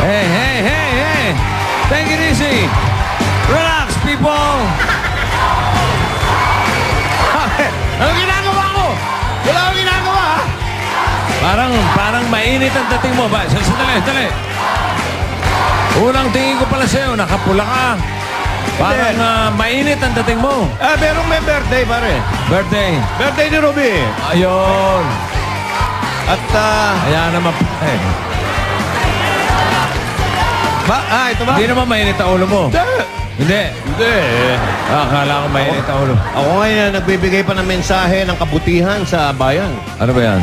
Hey, hey, hey, hey! Take it easy! Relax, people! Ano ginagawa ko? Wala akong ginagawa, ha? Parang mainit ang dating mo ba? Sandali. Unang tingin ko pala sa'yo, nakapula ka. Parang mainit ang dating mo. Merong may birthday, pare. Birthday. Birthday ni Ruby. Ayun. At, Ayan naman. ito ba? Hindi naman mainit ang ulo mo. Hindi. Akala ko mainit ang ulo. Ako ngayon nagbibigay pa ng mensahe ng kabutihan sa bayan. Ano ba yan?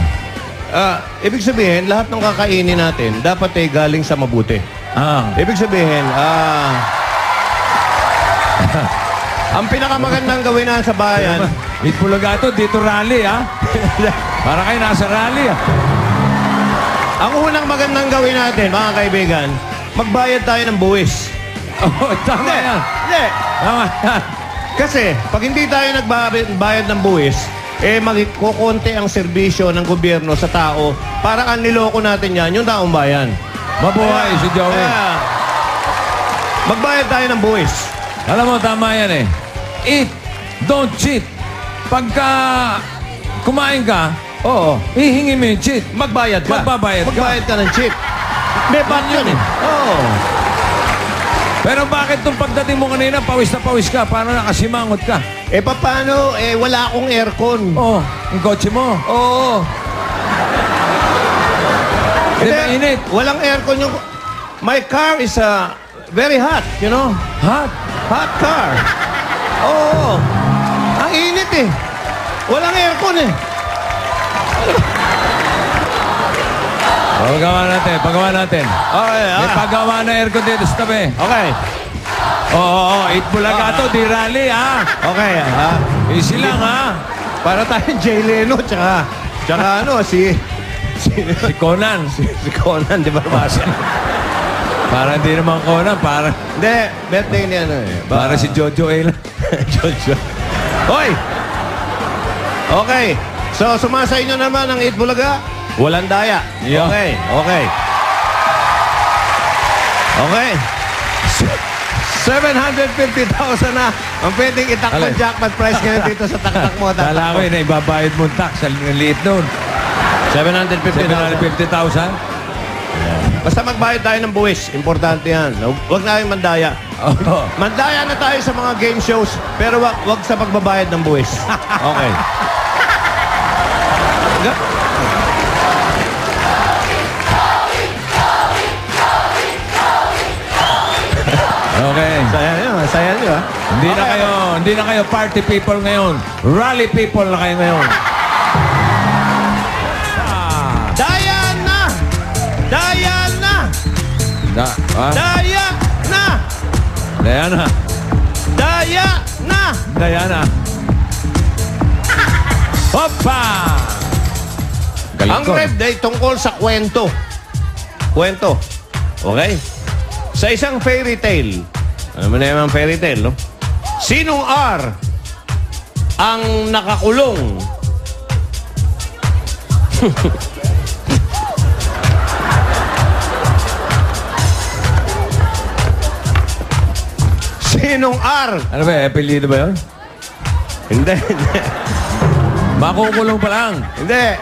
Ibig sabihin, lahat ng kakainin natin, dapat ay galing sa mabuti. Ibig sabihin, ang pinakamagandang gawin na sa bayan... Itbulagato, dito rally, ha? Para kayo nasa rally, ha? Ang unang magandang gawin natin, mga kaibigan, magbayad tayo ng buwis. Tama yan. Hindi. Tama yan. Kasi, pag hindi tayo nagbayad ng buwis, magkukunti ang serbisyo ng gobyerno sa tao. Parang ang niloko natin yan, yung taong bayan. Mabuhay si Joey. Magbayad tayo ng buwis. Alam mo, tama yan eh. Eat, don't cheat. Pagka kumain ka, hihingi mo yung cheat. Magbayad ka. Magbabayad ka. Magbayad ka ng cheat. May bat yun eh. Pero bakit nung pagdating mo kanina, pawis na pawis ka? Paano nakasimangot ka? Paano? Wala akong aircon. Yung kotse mo. Di ba init? Walang aircon yung... My car is very hot, you know? Hot? Hot car. Ang init eh. Walang aircon eh. Pagawa natin. Okay, May pagawa na aircon dito sa tabi. Okay. Itbulagato, di rally, ha? Okay, Easy lang, ha? Para tayong Jay Leno, tsaka si Conan. si Conan, di ba? Para hindi naman Conan, para... Hindi, birthday niya Para si Jojo A lang. Jojo. Hoy! Okay. So, sumasa inyo naman ang Itbulaga. Walang daya. Yeah. Okay. 750,000 na ang pwedeng itakbo jackpot prize ngayon dito sa taktak mo. Kala ko yun, ibabayad mo tax. Ang liit nun. 750,000. 750,000? Basta magbayad tayo ng buwis. Importante yan. Huwag na tayong mandaya. Mandaya na tayo sa mga game shows, pero wag sa pagbabayad ng buwis. Okay. Okay. Saya nyo, ha? Hindi na kayo party people ngayon. Rally people na kayo ngayon. Diana! Hoppa! Ang Rev Day tungkol sa kwento. Kwento. Okay? Sa isang fairy tale. Ano mo na yung fairy tale, no? Sinong R ang nakakulong? Sinong R? Ano ba, apelido ba yun? Hindi. Makukulong pa lang. Hindi.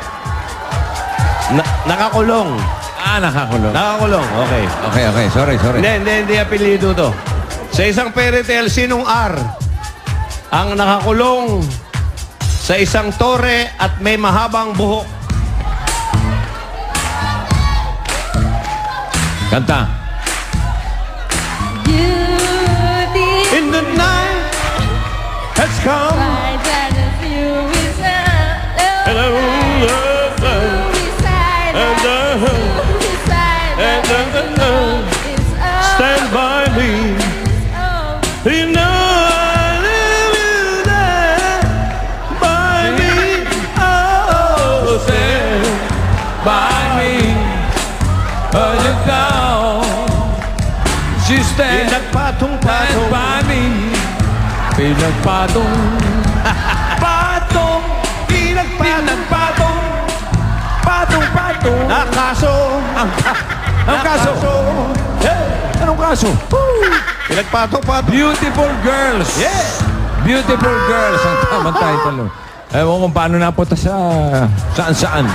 Nakakulong. Nakakulong. Nakakulong, okay. Okay. Sorry. Hindi apelido to. Sa isang fairy tale, sinong R ang nakakulong sa isang tore at may mahabang buhok? Kanta. In the night has come. Hello, stand by me. You know I love you there by me. Oh, stand By me. You go. She stand Pinagpatong-patong by me. Pinagpatong. Patong-patong Patong. Nakaso Ang kaso. aso. Pinagpato-pato. Beautiful Girls. Yeah! Beautiful Girls ang tamang title. Ewan kung paano napunta sa saan-saan.